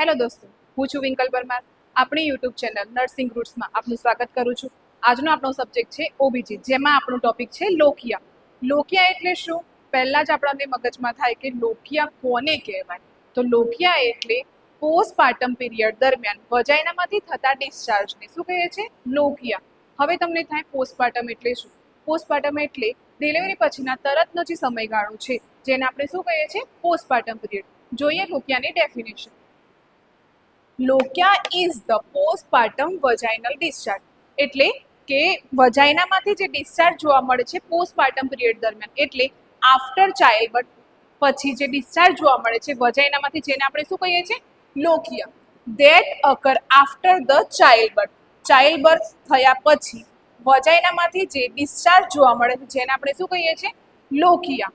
Hello દોસ્તો, હું છું વિંકલ પરમાર. આપણી યુટ્યુબ ચેનલ નર્સિંગ રૂટ્સમાં આપનું સ્વાગત કરું છું. આજનો આપણો સબ્જેક્ટ છે ઓબીજી, જેમાં આપણો ટોપિક છે લોકિયા. લોકિયા એટલે શું? પહેલા જ આપણને મગજમાં થાય કે લોકિયા કોને કહેવાય? તો લોકિયા એટલે પોસ્ટપાર્ટમ પીરિયડ દરમિયાન વજાઇનામાંથી થતા ડિસ્ચાર્જને શું કહે છે? લોકિયા. હવે તમને થાય પોસ્ટપાર્ટમ એટલે શું? પોસ્ટપાર્ટમ એટલે ડિલિવરી પછીના તરતનો જે સમયગાળો છે, જેને આપણે શું કહીએ છીએ? Postpartum period. જોઈએ લોકિયાની definition. Lochia is the postpartum vaginal discharge. એટલે કે વજાઇનામાંથી જે ડિસ્ચાર્જ જોવા મળે છે પોસ્ટપાર્ટમ પીરિયડ દરમિયાન, એટલે આફ્ટર ચાઇલ્ડબર્થ પછી જે ડિસ્ચાર્જ જોવા મળે છે વજાઇનામાંથી, જેને આપણે શું કહીએ છીએ? Lochia. That occur after the childbirth. Childbirth થયા પછી વજાઇનામાંથી જે ડિસ્ચાર્જ જોવા મળે છે, જેને આપણે શું કહીએ છીએ? લોકિયા.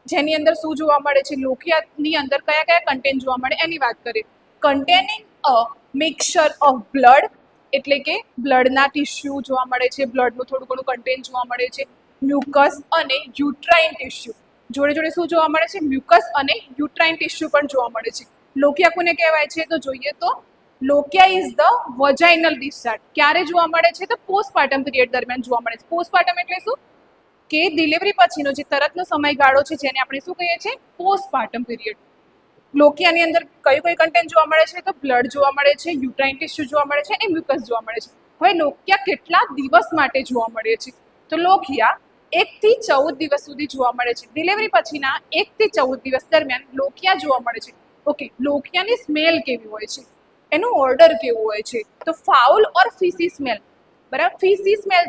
જેની અંદર શું જોવા મળે છે? લોકિયાની અંદર કયા કયા કન્ટેન્ટ જોવા મળે એની વાત કરીએ. Containing a mixture of blood, એટલે કે બ્લડના ટિશ્યુ જોવા મળે છે, બ્લડનું થોડું ઘણું કન્ટેન્ટ જોવા મળે છે. મ્યુકસ અને યુટ્રાઇન ટિશ્યુ, જોડે જોડે શું જોવા મળે છે? મ્યુકસ અને યુટ્રાઇન ટિશ્યુ પણ જોવા મળે છે. લોકિયા કોને કહેવાય છે? તો જોઈએ તો લોકિયા ઇઝ ધ વજાઇનલ ડિસ્ચાર્જ. ક્યારે જોવા મળે છે? તો પોસ્ટપાર્ટમ પીરિયડ દરમિયાન જોવા મળે છે. પોસ્ટપાર્ટમ એટલે શું? કે ડિલિવરી પછીનો જે તરતનો સમયગાળો છે, જેને આપણે શું કહીએ છીએ? Postpartum period. લોકિયાની અંદર કયું કયું કન્ટેન્ટ જોવા મળે છે? તો બ્લડ જોવા મળે છે, યુટ્રાઇન ટિશ્યુ જોવા મળે છે અને મ્યુકસ જોવા મળે છે. હવે લોકિયા કેટલા દિવસ માટે જોવા મળે છે? તો લોકિયા 1 થી 14 દિવસ સુધી જોવા મળે છે. ડિલિવરી પછીના 1 થી 14 દિવસ દરમિયાન લોકિયા જોવા મળે છે. ઓકે, લોકિયાની સ્મેલ કેવી હોય છે? એનું ઓર્ડર કેવું હોય છે? તો ફાઉલ ઓર ફિશી સ્મેલ. બરાબર, ફિશી સ્મેલ